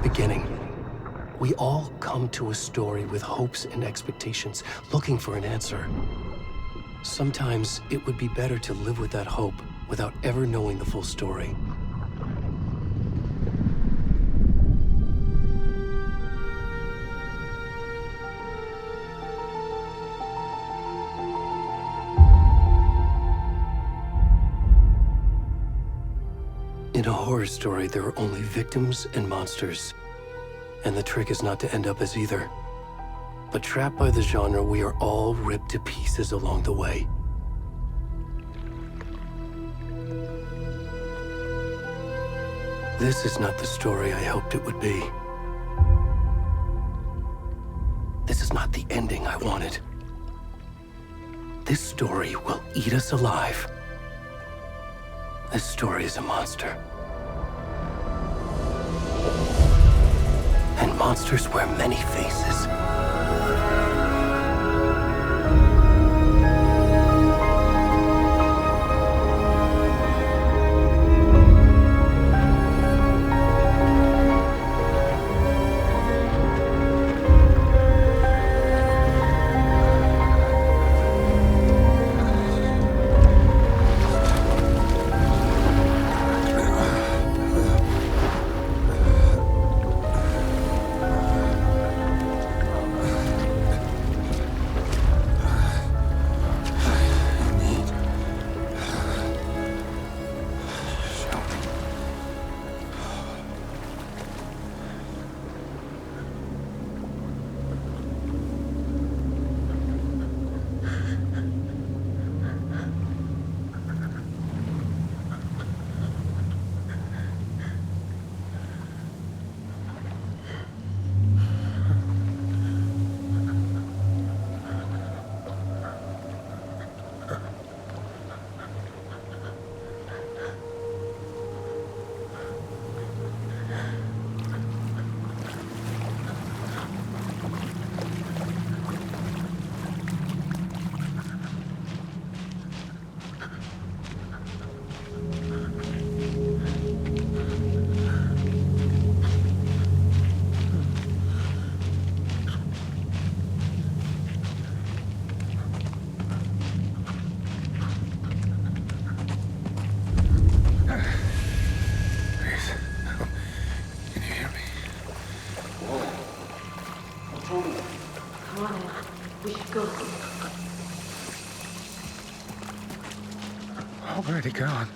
beginning. We all come to a story with hopes and expectations, looking for an answer. Sometimes it would be better to live with that hope without ever knowing the full story. In a horror story, there are only victims and monsters. And the trick is not to end up as either. But trapped by the genre, we are all ripped to pieces along the way. This is not the story I hoped it would be. This is not the ending I wanted. This story will eat us alive. This story is a monster. And monsters wear many faces. Where'd he gone?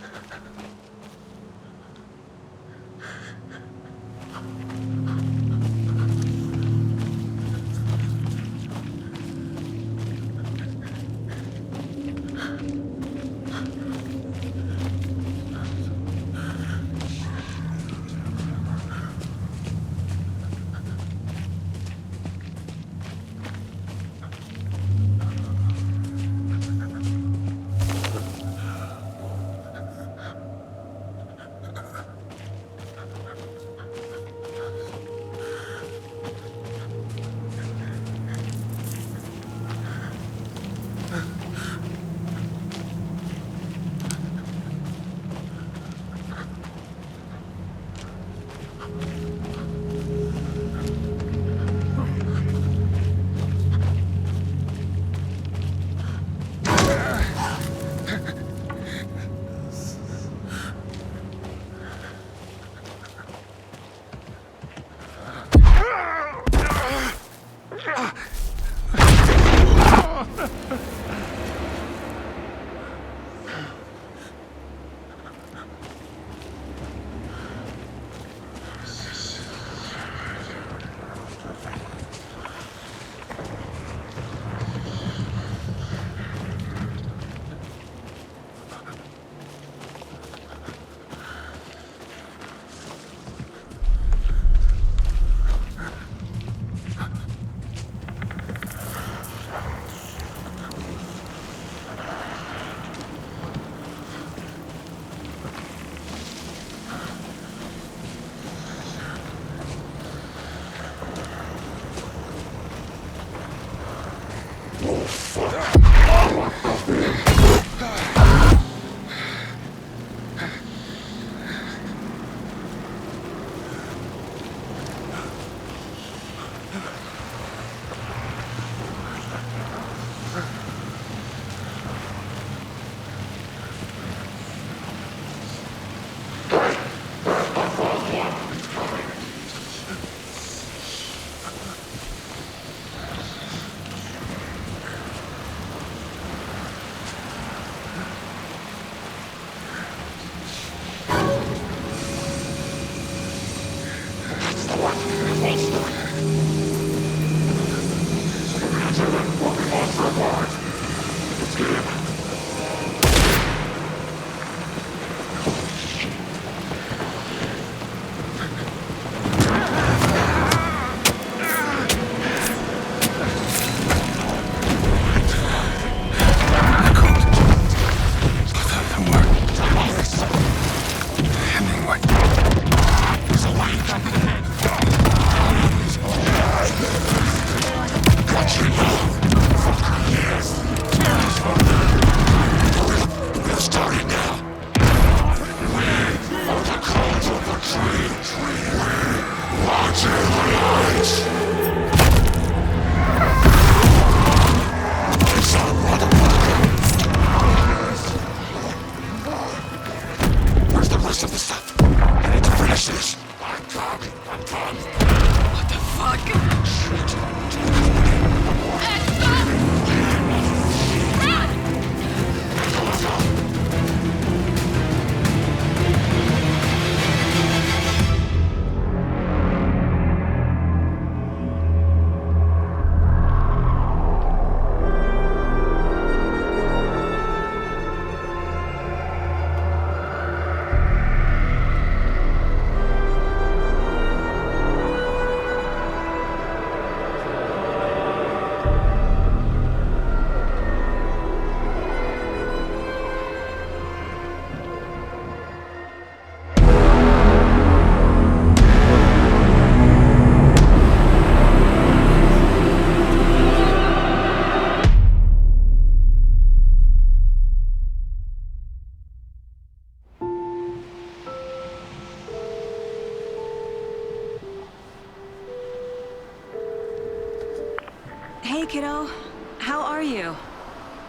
kiddo. How are you?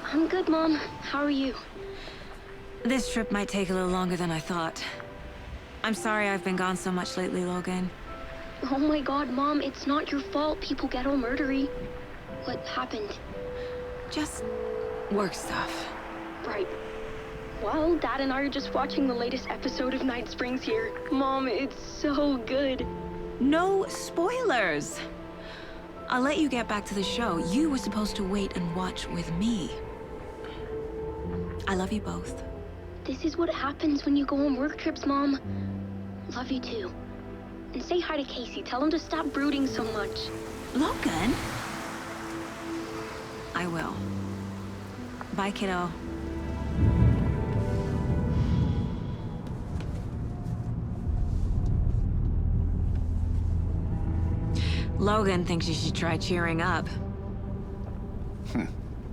I'm good, Mom. How are you? This trip might take a little longer than I thought. I'm sorry I've been gone so much lately, Logan. Oh my god, Mom, it's not your fault people get all murdery. What happened? Just work stuff. Right. Well, Dad and I are just watching the latest episode of Night Springs here. Mom, it's so good. No spoilers! I'll let you get back to the show. You were supposed to wait and watch with me. I love you both. This is what happens when you go on work trips, Mom. Love you too. And say hi to Casey. Tell him to stop brooding so much. Logan? I will. Bye, kiddo. Logan thinks you should try cheering up.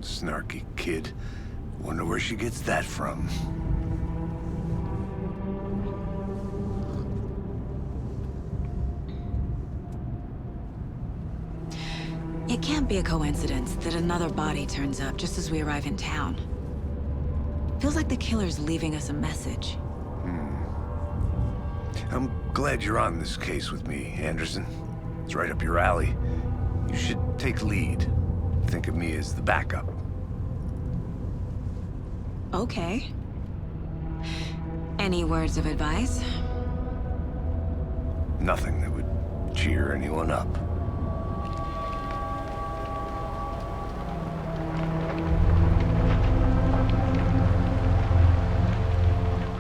Snarky kid. Wonder where she gets that from. It can't be a coincidence that another body turns up just as we arrive in town. Feels like the killer's leaving us a message. I'm glad you're on this case with me, Anderson. It's right up your alley. You should take lead. Think of me as the backup. Okay. Any words of advice? Nothing that would cheer anyone up.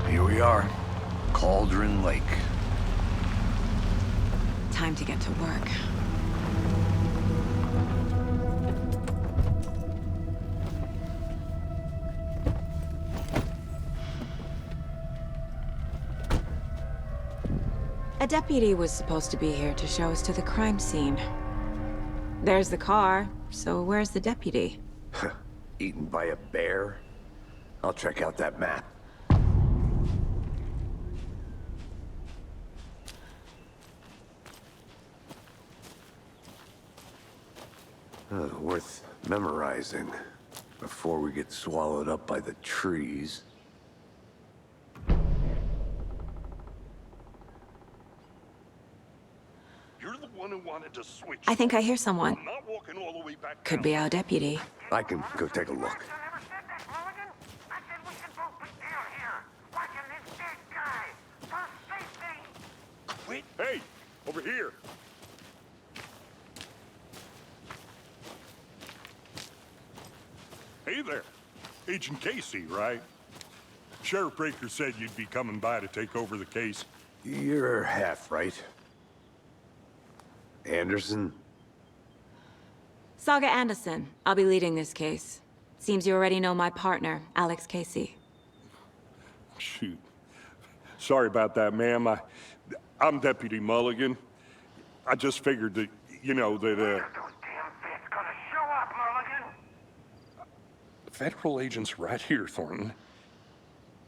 Here we are. Cauldron Lake. Time to get to work. A deputy was supposed to be here to show us to the crime scene. There's the car, so where's the deputy? Eaten by a bear? I'll check out that map. Worth memorizing before we get swallowed up by the trees. You're the one who wanted to switch. I think I hear someone. I'm not walking all the way back Could down. be our deputy. I can go take a look. Wait. Hey, over here. Hey there. Agent Casey, right? Sheriff Breaker said you'd be coming by to take over the case. You're half right. Anderson? Saga Anderson. I'll be leading this case. Seems you already know my partner, Alex Casey. Shoot. Sorry about that, ma'am. I'm Deputy Mulligan. I just figured that, you know, that, Those damn feds gonna show up, Mulligan. Federal agent's right here, Thornton.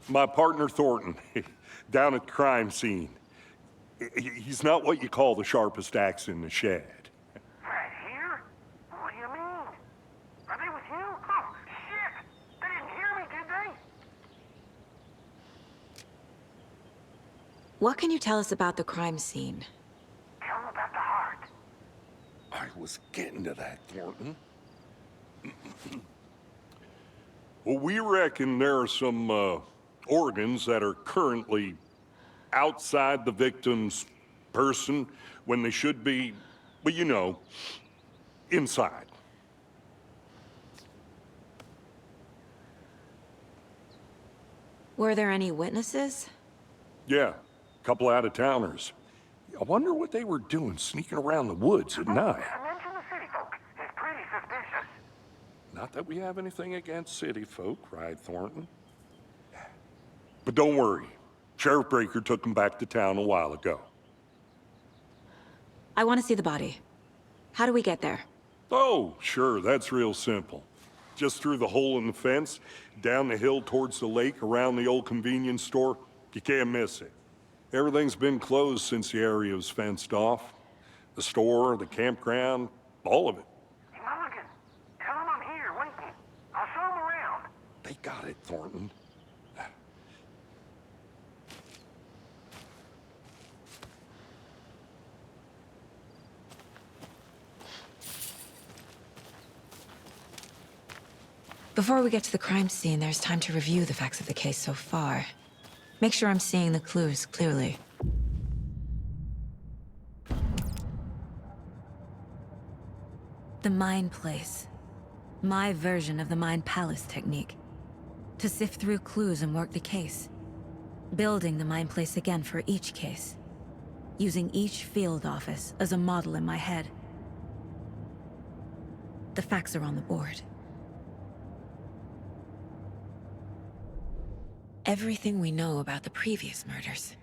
My partner, Thornton, down at the crime scene. He's not what you call the sharpest axe in the shed. Right here? What do you mean? Are they with you? Oh, shit! They didn't hear me, did they? What can you tell us about the crime scene? Tell them about the heart. I was getting to that, Thornton. Well, we reckon there are some organs that are currently outside the victim's person when they should be, well, you know, inside. Were there any witnesses? Yeah, a couple out-of-towners. I wonder what they were doing sneaking around the woods at night. Mention the city folk. It's pretty suspicious. Not that we have anything against city folk, right, Thornton? But don't worry. Sheriff Breaker took them back to town a while ago. I want to see the body. How do we get there? Oh, sure, that's real simple. Just through the hole in the fence, down the hill towards the lake, around the old convenience store. You can't miss it. Everything's been closed since the area was fenced off. The store, the campground, all of it. Hey, Mulligan, They got it, Thornton. Before we get to the crime scene, there's time to review the facts of the case so far. Make sure I'm seeing the clues clearly. The Mind Place. My version of the Mind Palace technique. To sift through clues and work the case. Building the Mind Place again for each case. Using each field office as a model in my head. The facts are on the board. Everything we know about the previous murders.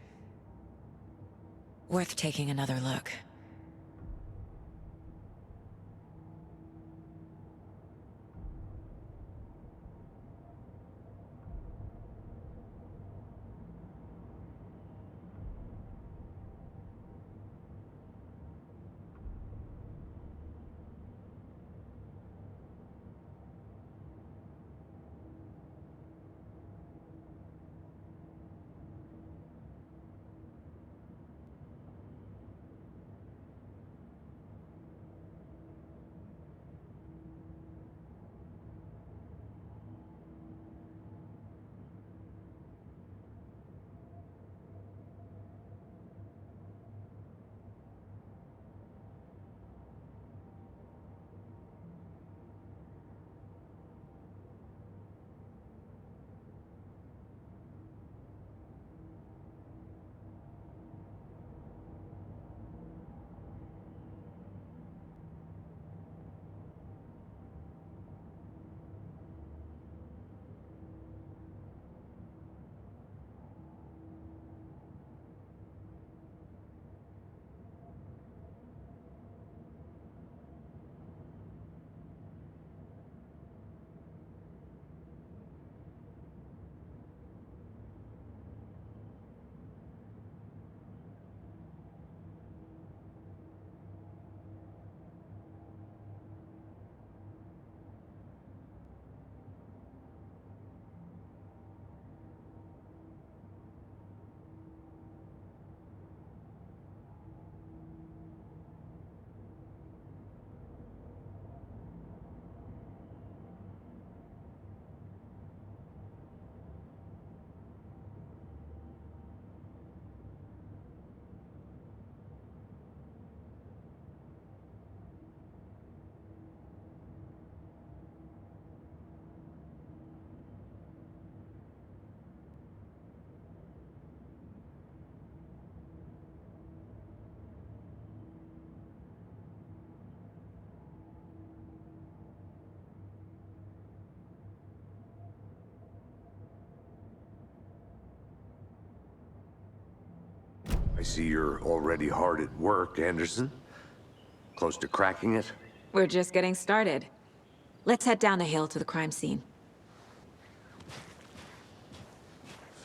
Worth taking another look. I see you're already hard at work, Anderson. Close to cracking it? We're just getting started. Let's head down the hill to the crime scene.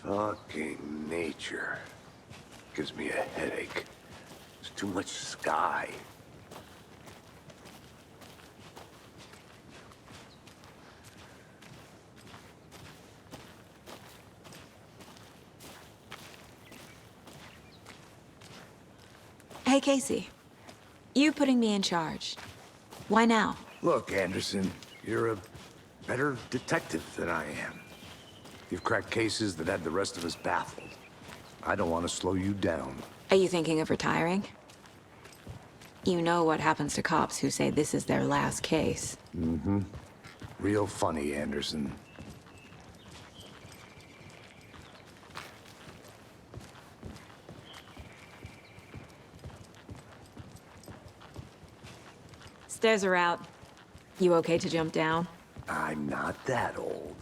Fucking nature. Gives me a headache. There's too much sky. Hey, Casey. You putting me in charge. Why now? Look, Anderson, you're a better detective than I am. You've cracked cases that had the rest of us baffled. I don't want to slow you down. Are you thinking of retiring? You know what happens to cops who say this is their last case. Mm-hmm. Real funny, Anderson. Stairs are out. You okay to jump down? I'm not that old.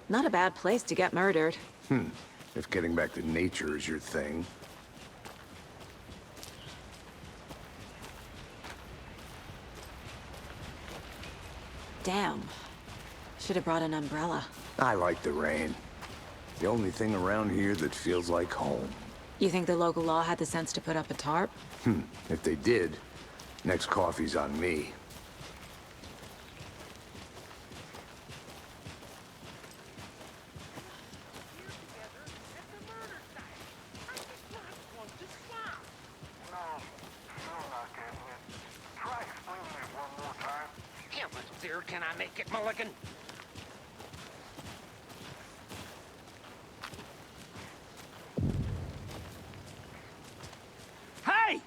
Not a bad place to get murdered. If getting back to nature is your thing. Damn. Should have brought an umbrella. I like the rain. The only thing around here that feels like home. You think the local law had the sense to put up a tarp? If they did, next coffee's on me. Can I make it, Mulligan? Hey!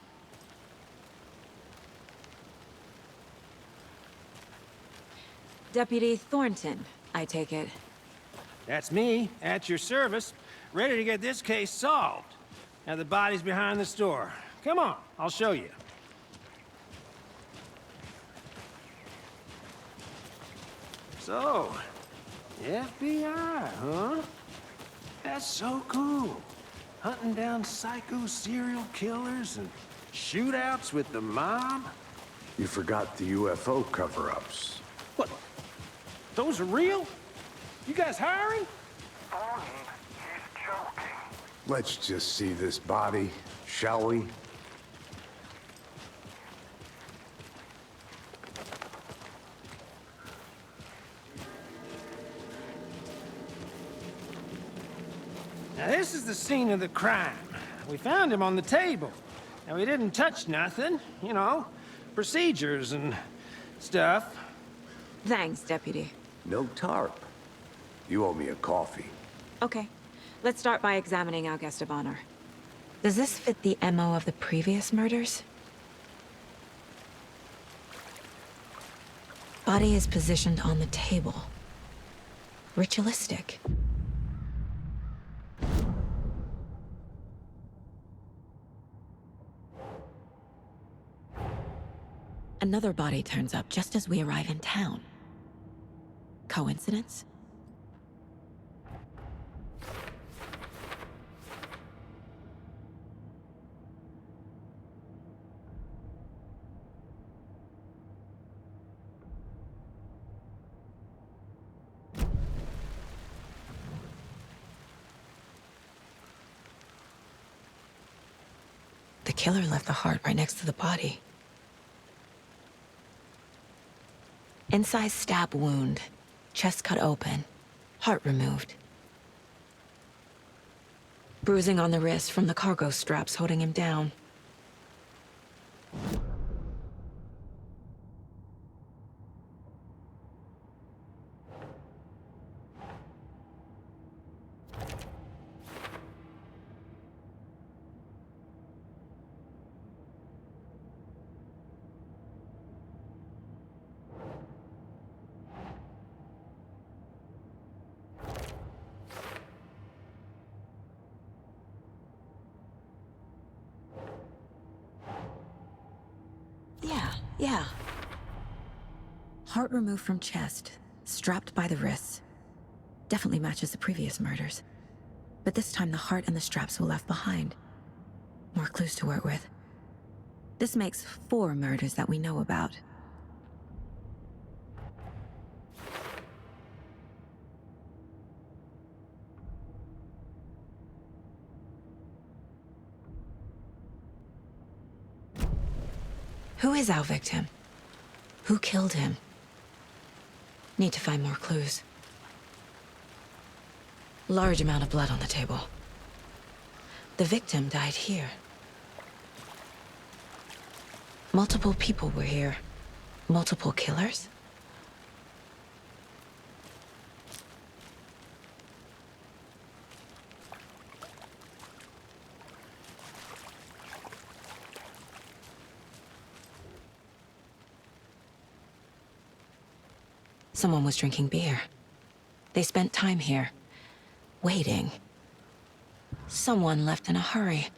Deputy Thornton, I take it. That's me, at your service, ready to get this case solved. Now the body's behind the store. Come on, I'll show you. So, FBI, huh? That's so cool. Hunting down psycho serial killers and shootouts with the mob? You forgot the UFO cover-ups. What? Those are real? You guys hiring? Thornton, he's joking. Let's just see this body, shall we? Now, this is the scene of the crime. We found him on the table. And we didn't touch nothing, you know, procedures and stuff. Thanks, Deputy. No tarp. You owe me a coffee. Okay. Let's start by examining our guest of honor. Does this fit the MO of the previous murders? Body is positioned on the table. Ritualistic. Another body turns up just as we arrive in town. Coincidence? The killer left the heart right next to the body. Incised stab wound, chest cut open, heart removed. Bruising on the wrist from the cargo straps holding him down. Yeah. Heart removed from chest, strapped by the wrists. Definitely matches the previous murders. But this time the heart and the straps were left behind. More clues to work with. This makes 4 murders that we know about. Who is our victim? Who killed him? Need to find more clues. Large amount of blood on the table. The victim died here. Multiple people were here. Multiple killers? Someone was drinking beer. They spent time here, waiting. Someone left in a hurry.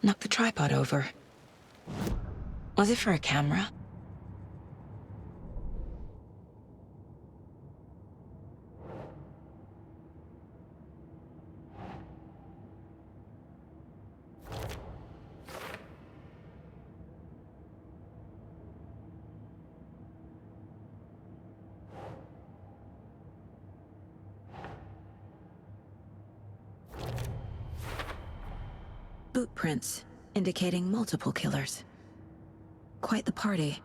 Knocked the tripod over. Was it for a camera? Boot prints, indicating multiple killers. Quite the party.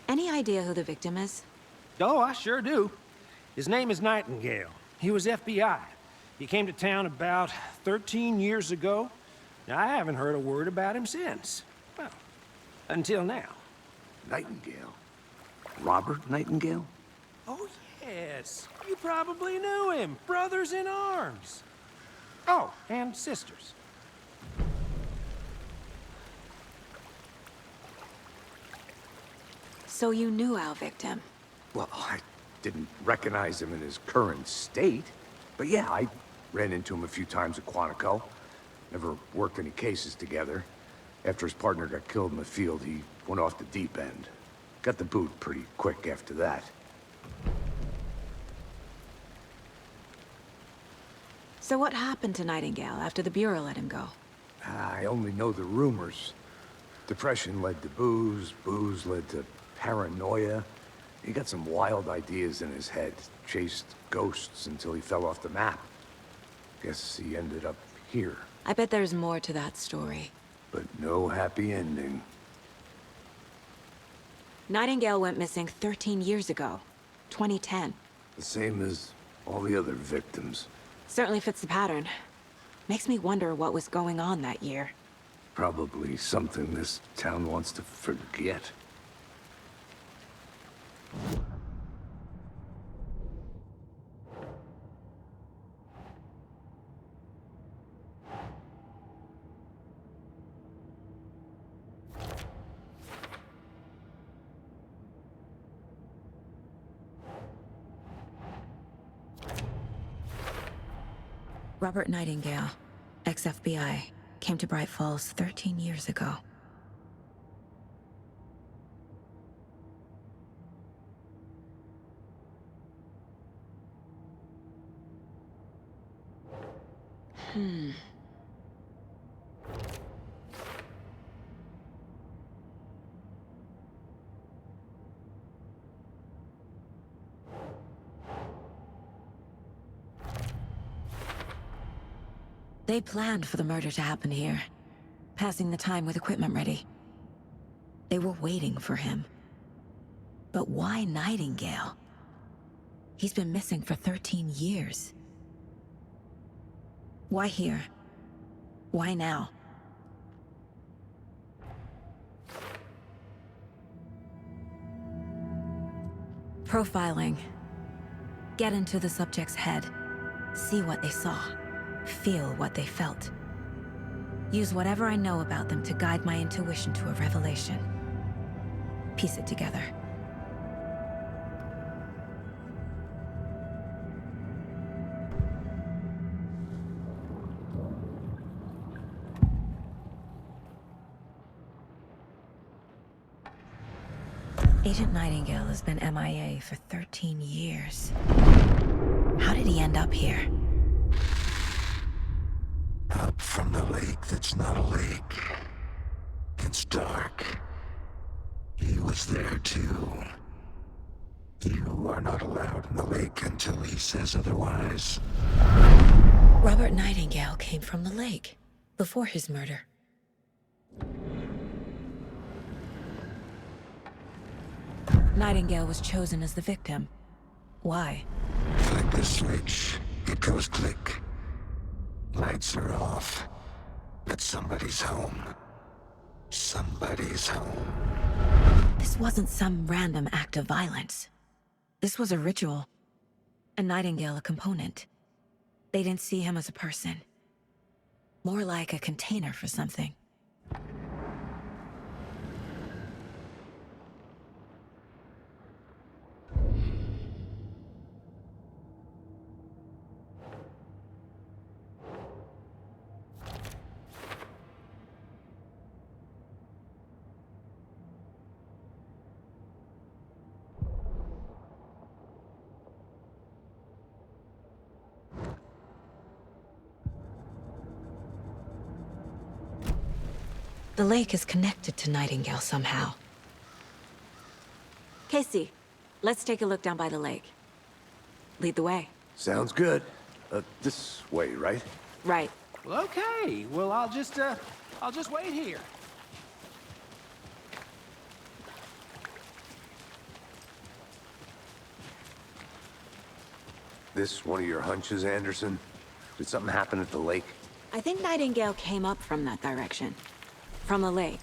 Any idea who the victim is? Oh, I sure do. His name is Nightingale. He was FBI. He came to town about 13 years ago. Now, I haven't heard a word about him since. Well, until now. Nightingale? Robert Nightingale? Oh, yes. You probably knew him. Brothers in arms. Oh, and sisters. So you knew our victim? Well, I didn't recognize him in his current state. But yeah, I ran into him a few times at Quantico. Never worked any cases together. After his partner got killed in the field, he went off the deep end. Got the boot pretty quick after that. So what happened to Nightingale after the Bureau let him go? I only know the rumors. Depression led to booze, booze led to paranoia. He got some wild ideas in his head, chased ghosts until he fell off the map. Guess he ended up here. I bet there's more to that story. But no happy ending. Nightingale went missing 13 years ago, 2010. The same as all the other victims. Certainly fits the pattern. Makes me wonder what was going on that year. Probably something this town wants to forget. Robert Nightingale, ex-FBI, came to Bright Falls 13 years ago. They planned for the murder to happen here, passing the time with equipment ready. They were waiting for him. But why Nightingale? He's been missing for 13 years. Why here? Why now? Profiling. Get into the subject's head. See what they saw. Feel what they felt. Use whatever I know about them to guide my intuition to a revelation. Piece it together. Agent Nightingale has been MIA for 13 years. How did he end up here? Up from the lake that's not a lake. It's dark. He was there too. You are not allowed in the lake until he says otherwise. Robert Nightingale came from the lake, before his murder. Nightingale was chosen as the victim. Why? Flick the switch, it goes click. Lights are off, but somebody's home. Somebody's home. This wasn't some random act of violence. This was a ritual. And Nightingale a component. They didn't see him as a person. More like a container for something. The lake is connected to Nightingale somehow. Casey, let's take a look down by the lake. Lead the way. Sounds good. This way, right? Right. Well, okay. Well, I'll just wait here. This one of your hunches, Anderson? Did something happen at the lake? I think Nightingale came up from that direction. From the lake.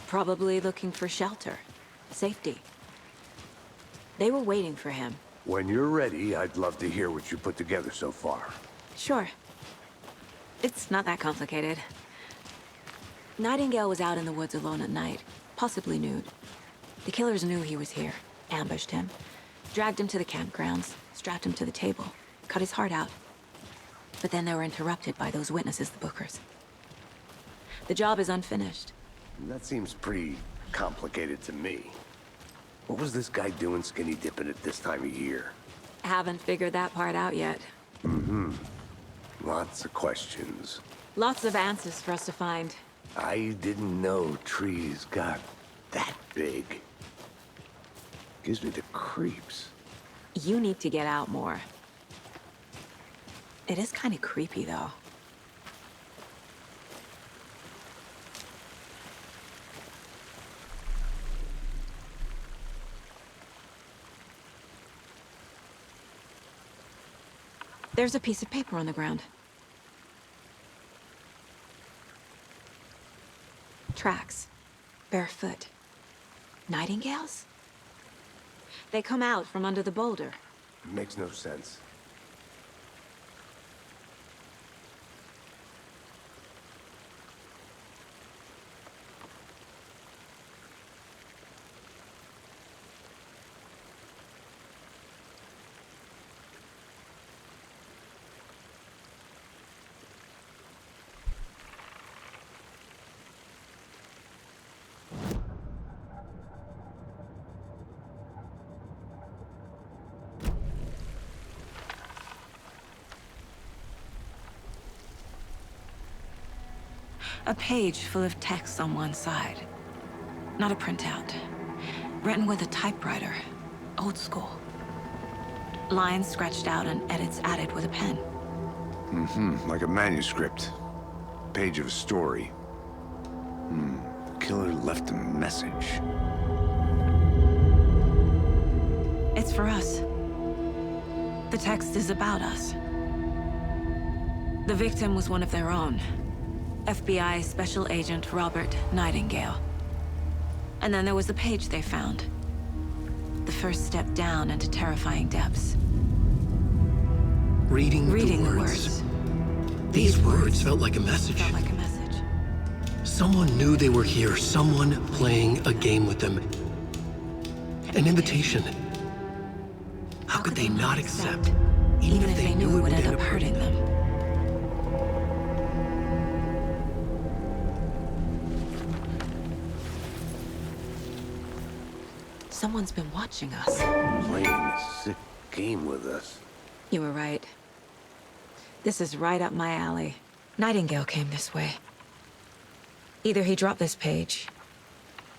Probably looking for shelter. Safety. They were waiting for him. When you're ready, I'd love to hear what you put together so far. Sure. It's not that complicated. Nightingale was out in the woods alone at night, possibly nude. The killers knew he was here, ambushed him, dragged him to the campgrounds, strapped him to the table, cut his heart out. But then they were interrupted by those witnesses, the Bookers. The job is unfinished. That seems pretty complicated to me. What was this guy doing skinny dipping at this time of year? Haven't figured that part out yet. Lots of questions. Lots of answers for us to find. I didn't know trees got that big. Gives me the creeps. You need to get out more. It is kind of creepy, though. There's a piece of paper on the ground. Tracks. Barefoot. Nightingales? They come out from under the boulder. Makes no sense. A page full of text on one side. Not a printout. Written with a typewriter. Old school. Lines scratched out and edits added with a pen. Like a manuscript. Page of a story. The killer left a message. It's for us. The text is about us. The victim was one of their own. FBI Special Agent Robert Nightingale. And then there was the page they found. The first step down into terrifying depths. Reading the words. These words felt like a message. Felt like a message. Someone knew they were here, someone playing a game with them. An invitation. How could they not accept, even if they knew it would end up hurting them? Someone's been watching us. Playing a sick game with us. You were right. This is right up my alley. Nightingale came this way. Either he dropped this page,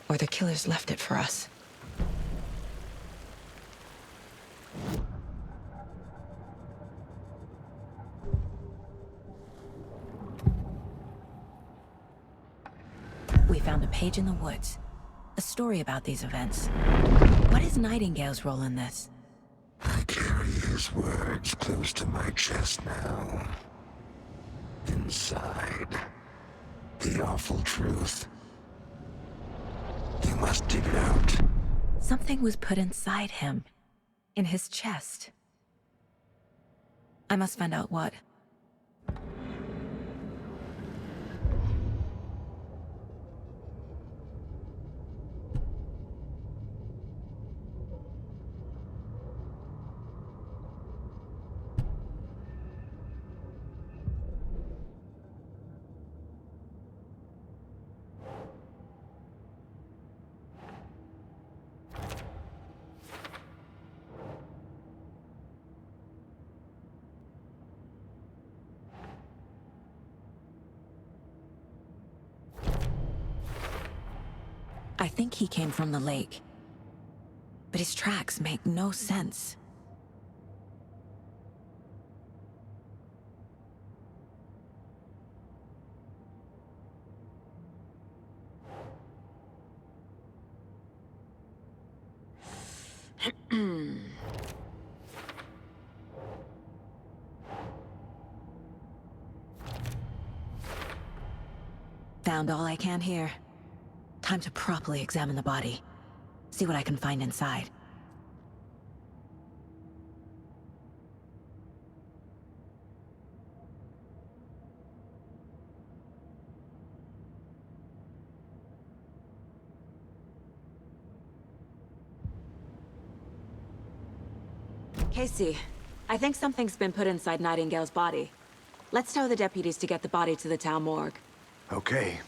or the killers left it for us. We found a page in the woods. A story about these events. What is Nightingale's role in this? I carry his words close to my chest now. Inside, the awful truth. You must dig it out. Something was put inside him. In his chest. I must find out what. think he came from the lake. But his tracks make no sense. Found all I can here. Time to properly examine the body. See what I can find inside. Casey, I think something's been put inside Nightingale's body. Let's tell the deputies to get the body to the town morgue. Okay.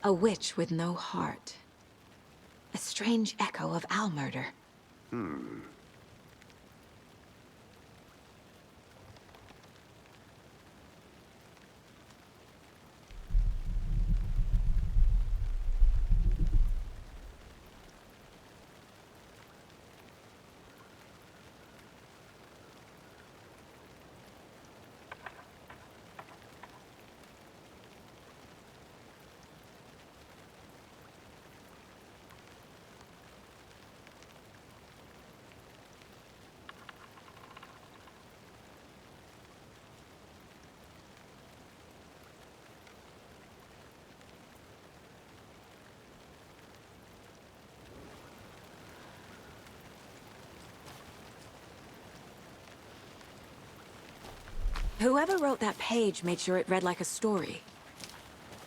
A witch with no heart. A strange echo of Al murder. Whoever wrote that page made sure it read like a story.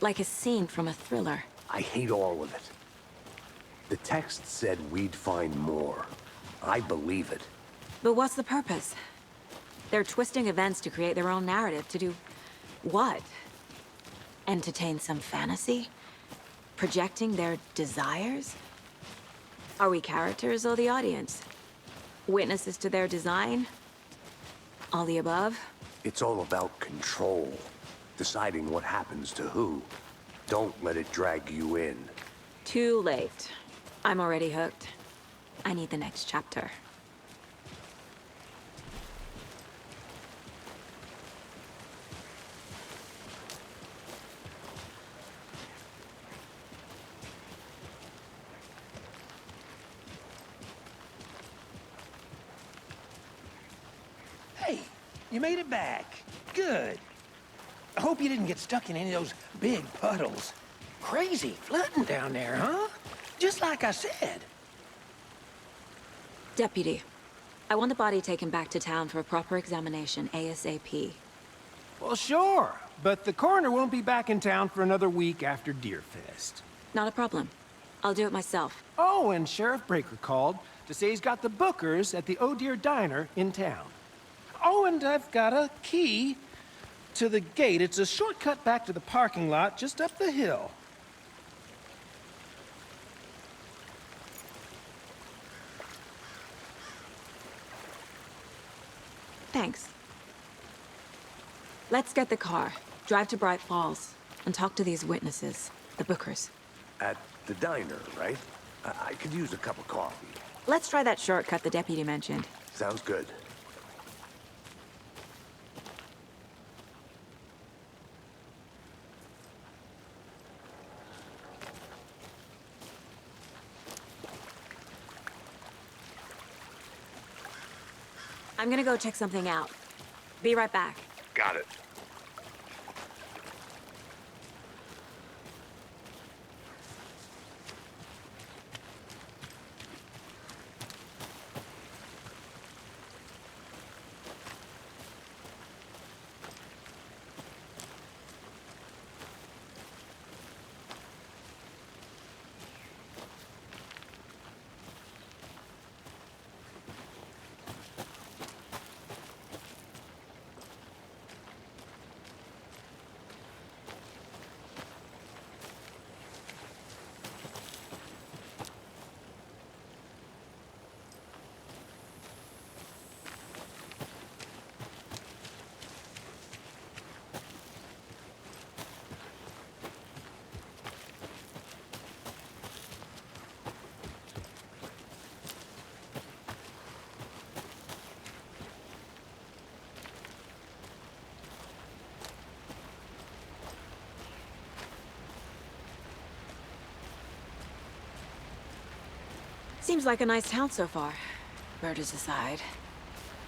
Like a scene from a thriller. I hate all of it. The text said we'd find more. I believe it. But what's the purpose? They're twisting events to create their own narrative to do... what? Entertain some fantasy? Projecting their desires? Are we characters or the audience? Witnesses to their design? All the above? It's all about control. Deciding what happens to who. Don't let it drag you in. Too late. I'm already hooked. I need the next chapter. Hey, you made it back. Good. I hope you didn't get stuck in any of those big puddles. Crazy flooding down there, huh? Just like I said. Deputy, I want the body taken back to town for a proper examination ASAP. Well, sure. But the coroner won't be back in town for another week after Deerfest. Not a problem. I'll do it myself. Oh, and Sheriff Breaker called to say he's got the Bookers at the Oh Deer Diner in town. Oh, and I've got a key to the gate. It's a shortcut back to the parking lot just up the hill. Thanks. Let's get the car, drive to Bright Falls, and talk to these witnesses, the Bookers. At the diner, right? I could use a cup of coffee. Let's try that shortcut the deputy mentioned. Sounds good. I'm gonna go check something out. Be right back. Got it. Seems like a nice town so far. Murders aside.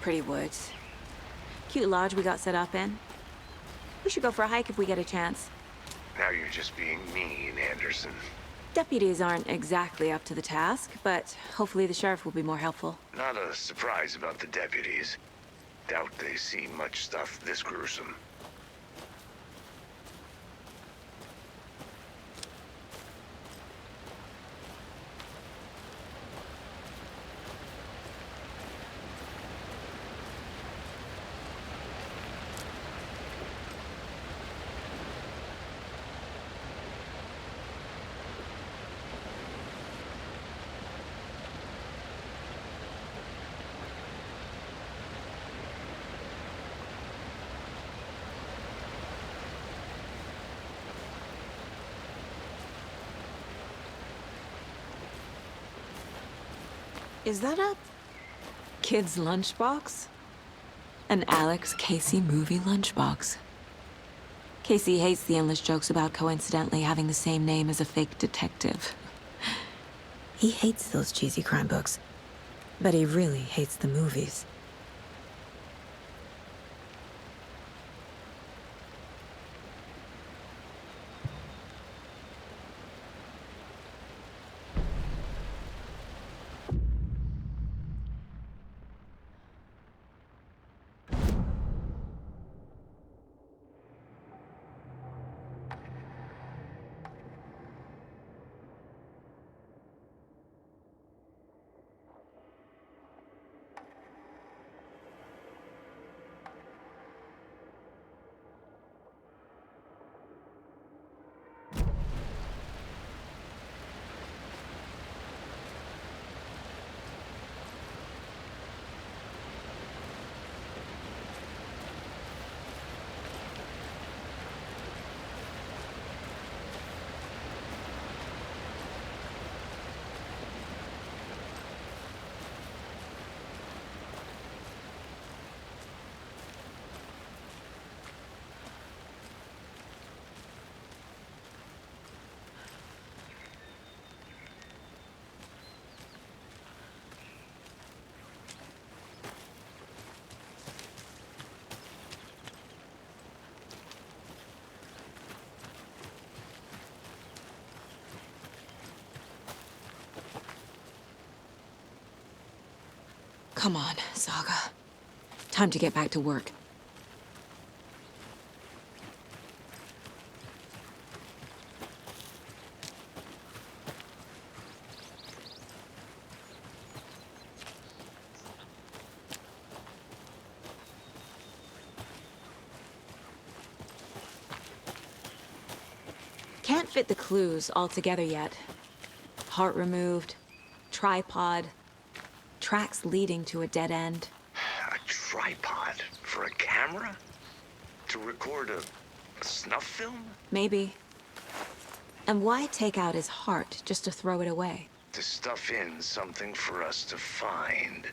Pretty woods. Cute lodge we got set up in. We should go for a hike if we get a chance. Now you're just being mean, Anderson. Deputies aren't exactly up to the task, but hopefully the sheriff will be more helpful. Not a surprise about the deputies. Doubt they see much stuff this gruesome. Is that a kid's lunchbox? An Alex Casey movie lunchbox. Casey hates the endless jokes about coincidentally having the same name as a fake detective. He hates those cheesy crime books, but he really hates the movies. Come on, Saga. Time to get back to work. Can't fit the clues all together yet. Heart removed, tripod, tracks leading to a dead end. A tripod for a camera? To record a snuff film? Maybe. And why take out his heart just to throw it away? To stuff in something for us to find.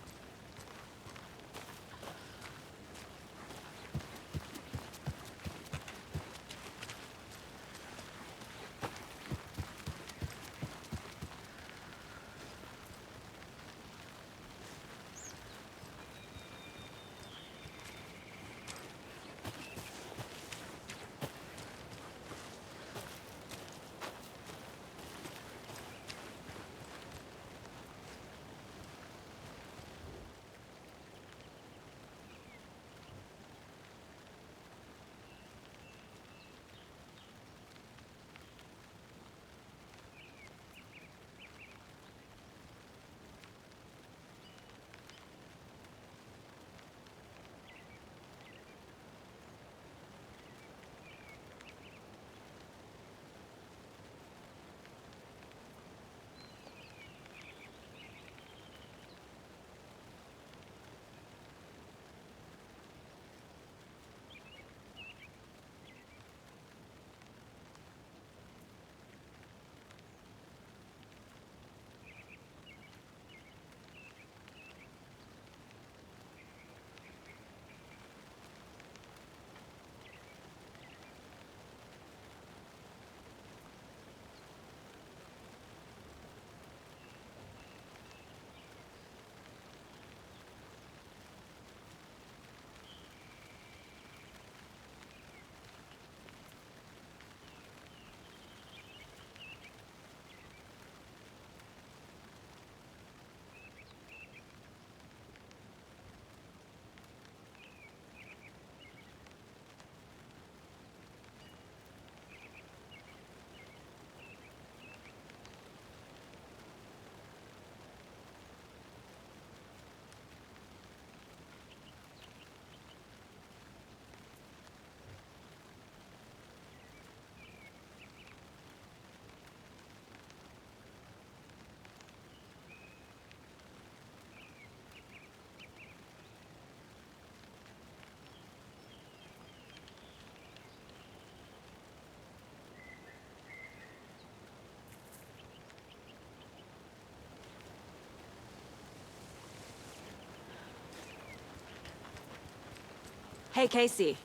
Hey, Casey.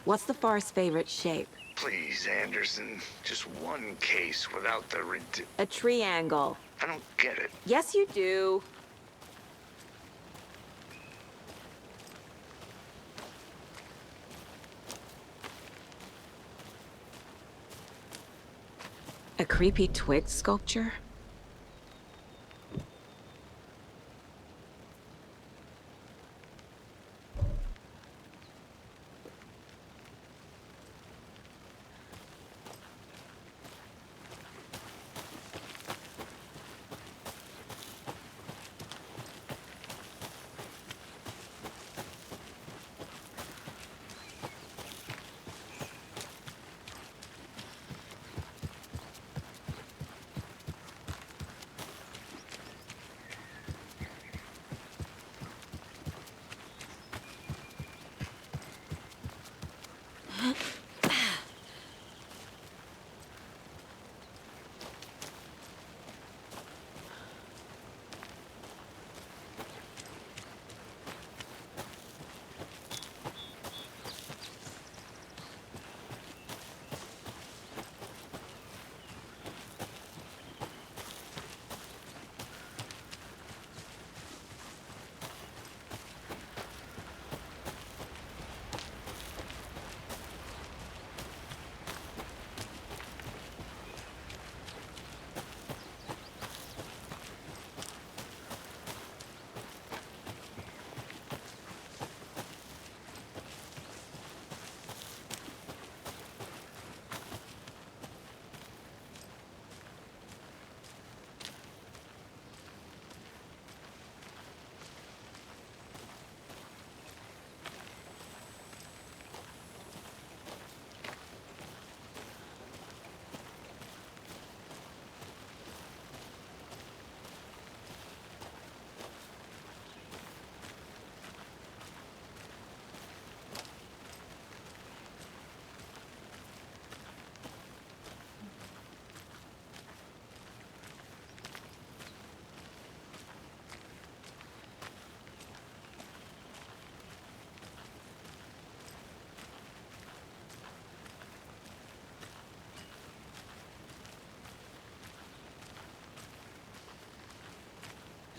What's the far's favorite shape? Please, Anderson. Just one case without the A triangle. I don't get it. Yes, you do. A creepy twig sculpture?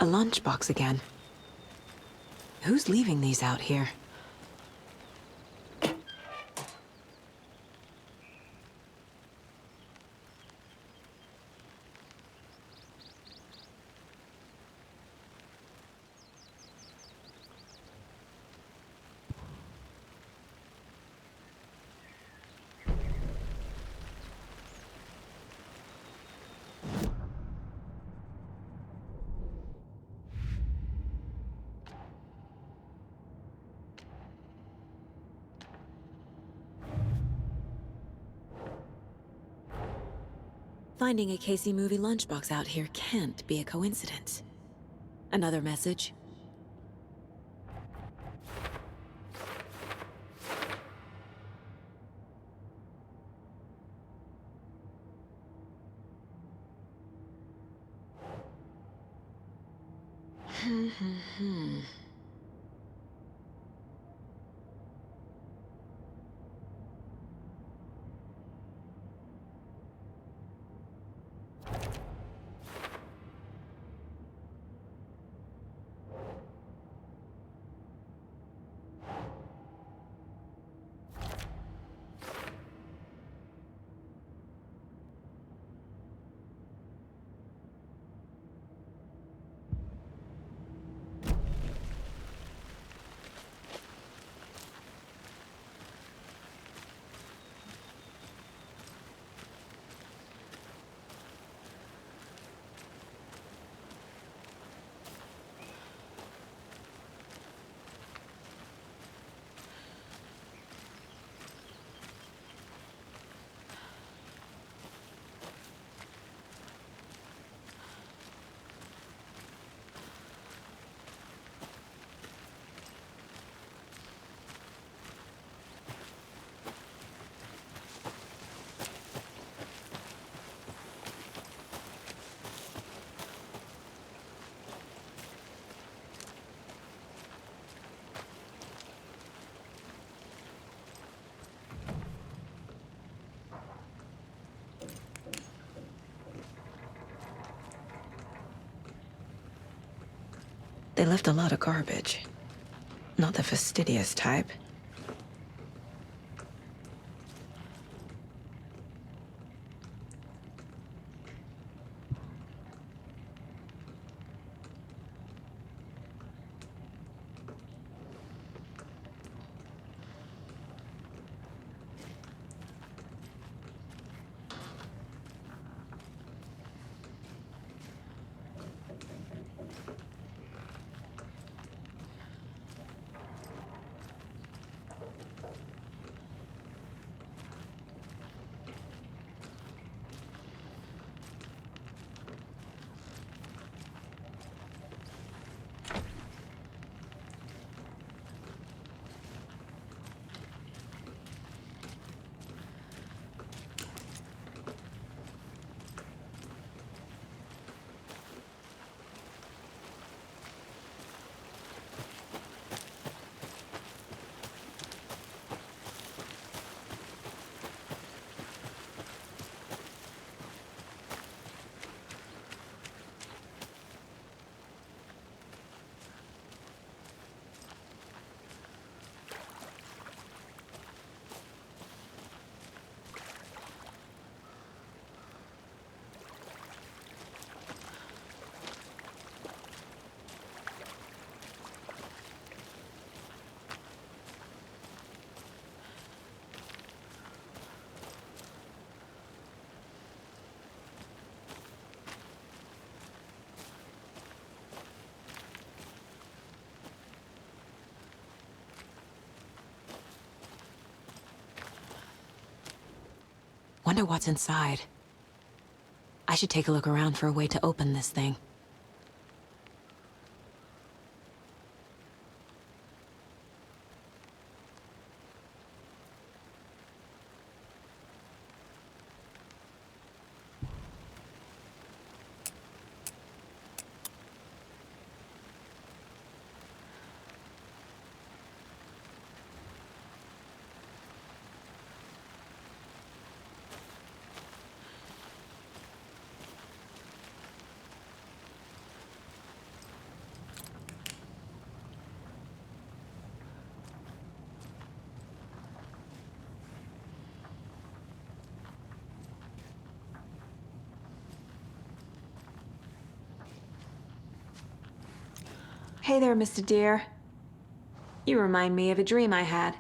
A lunchbox again. Who's leaving these out here? Finding a Casey movie lunchbox out here can't be a coincidence. Another message? They left a lot of garbage. Not the fastidious type. Wonder what's inside. I should take a look around for a way to open this thing. Hey there, Mr. Deer. You remind me of a dream I had.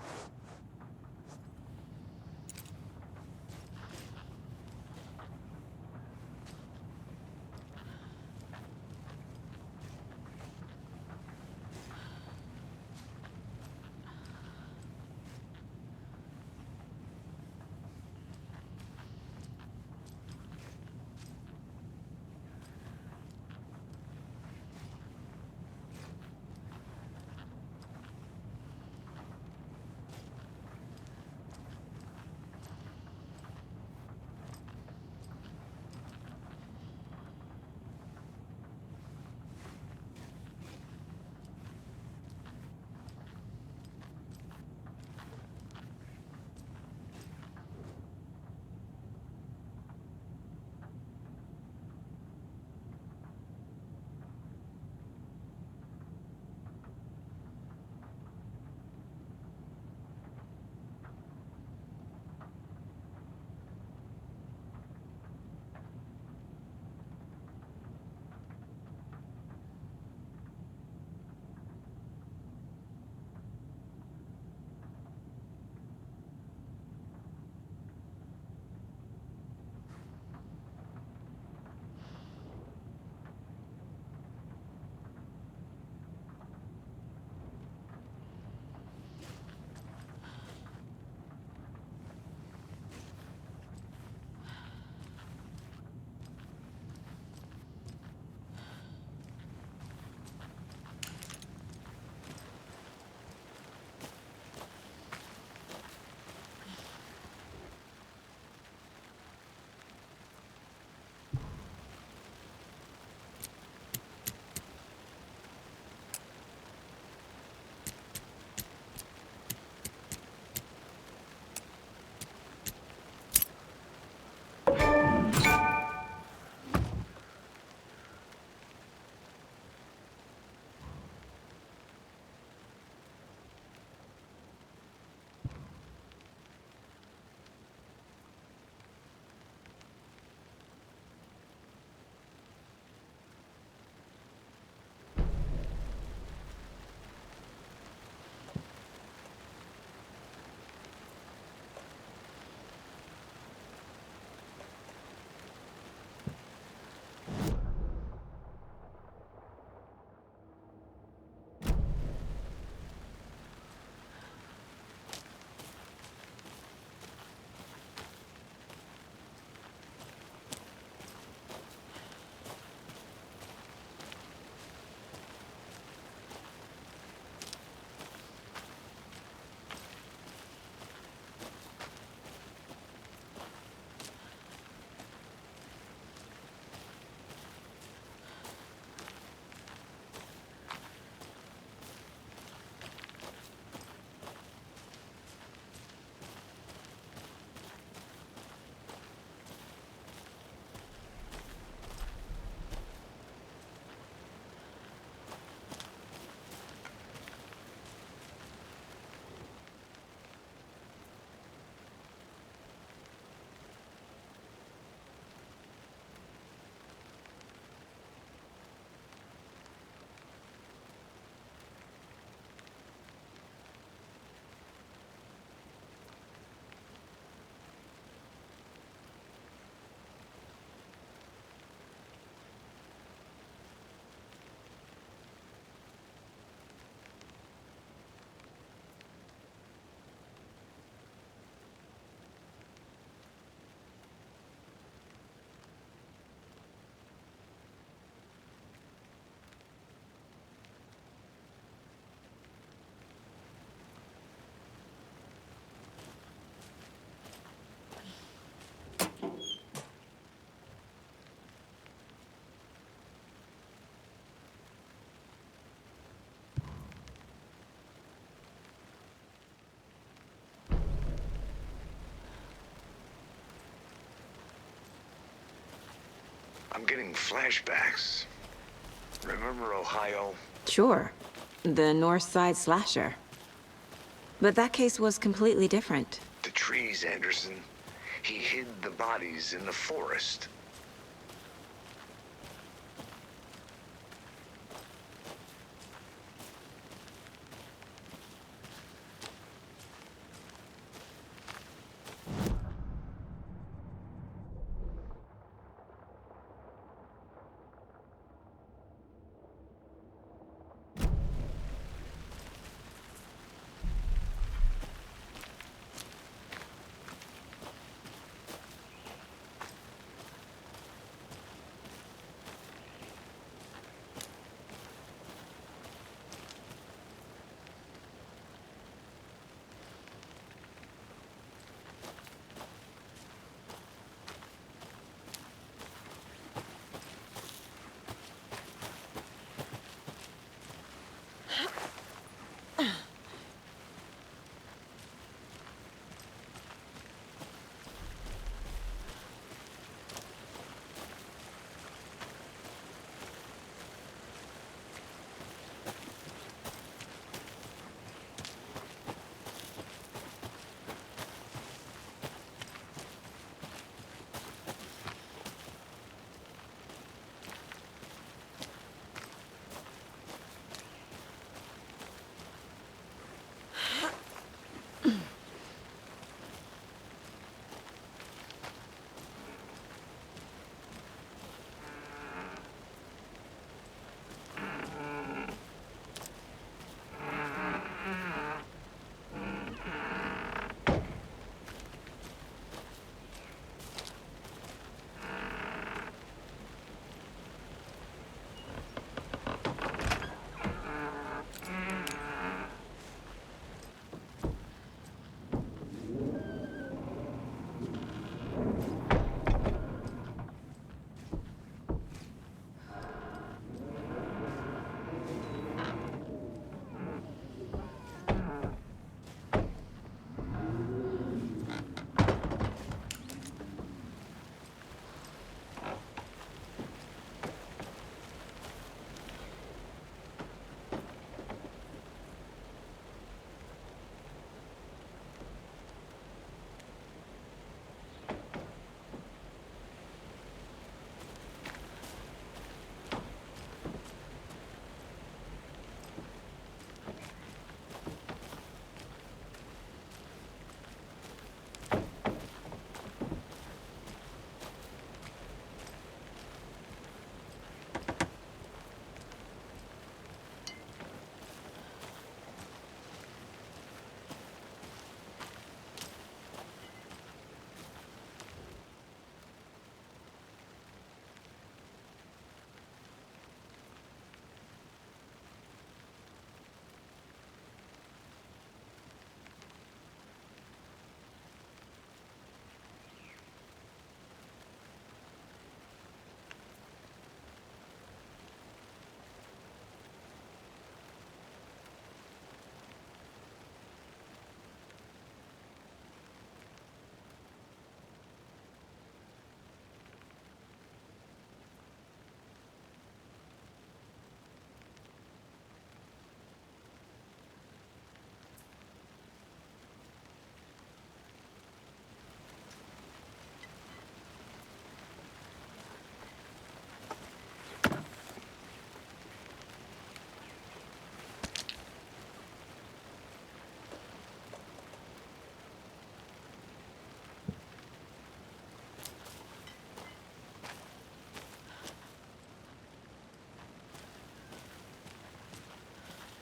I'm getting flashbacks. Remember Ohio? Sure. The North Side slasher. But that case was completely different. The trees, Anderson. He hid the bodies in the forest.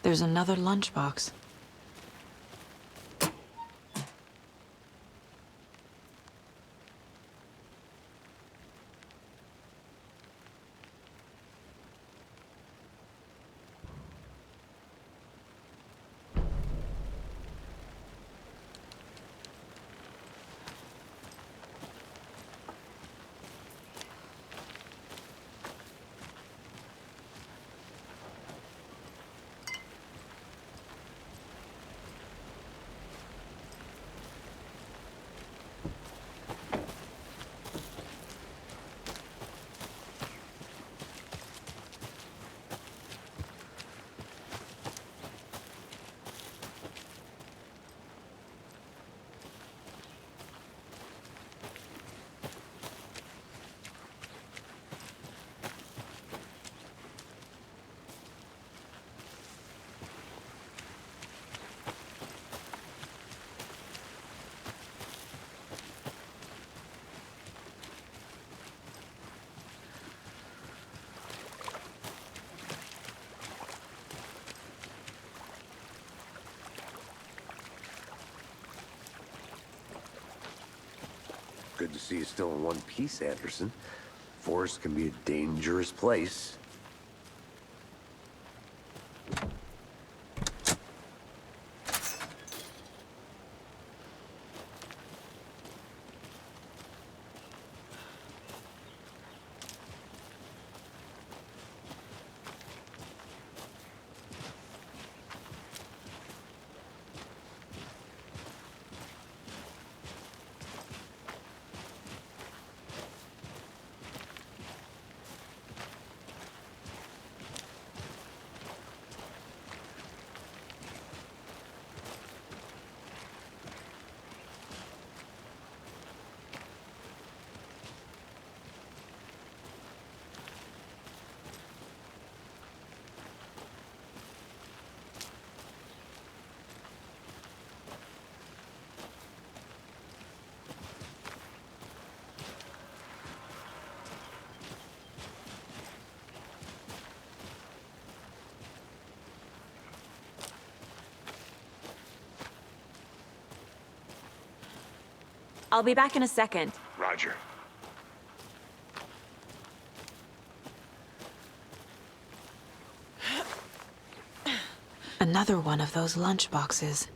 There's another lunchbox. Good to see you still in one piece, Anderson. Forest can be a dangerous place. I'll be back in a second. Roger. Another one of those lunchboxes.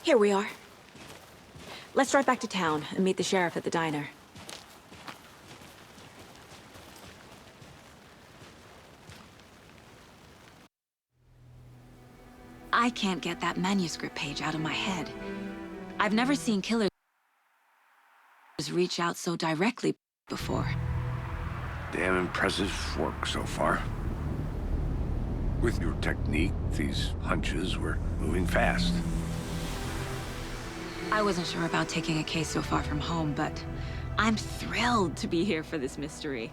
Here we are. Let's drive back to town and meet the sheriff at the diner. I can't get that manuscript page out of my head. I've never seen killers reach out so directly before. Damn impressive work so far. With your technique, these hunches were moving fast. I wasn't sure about taking a case so far from home, but I'm thrilled to be here for this mystery.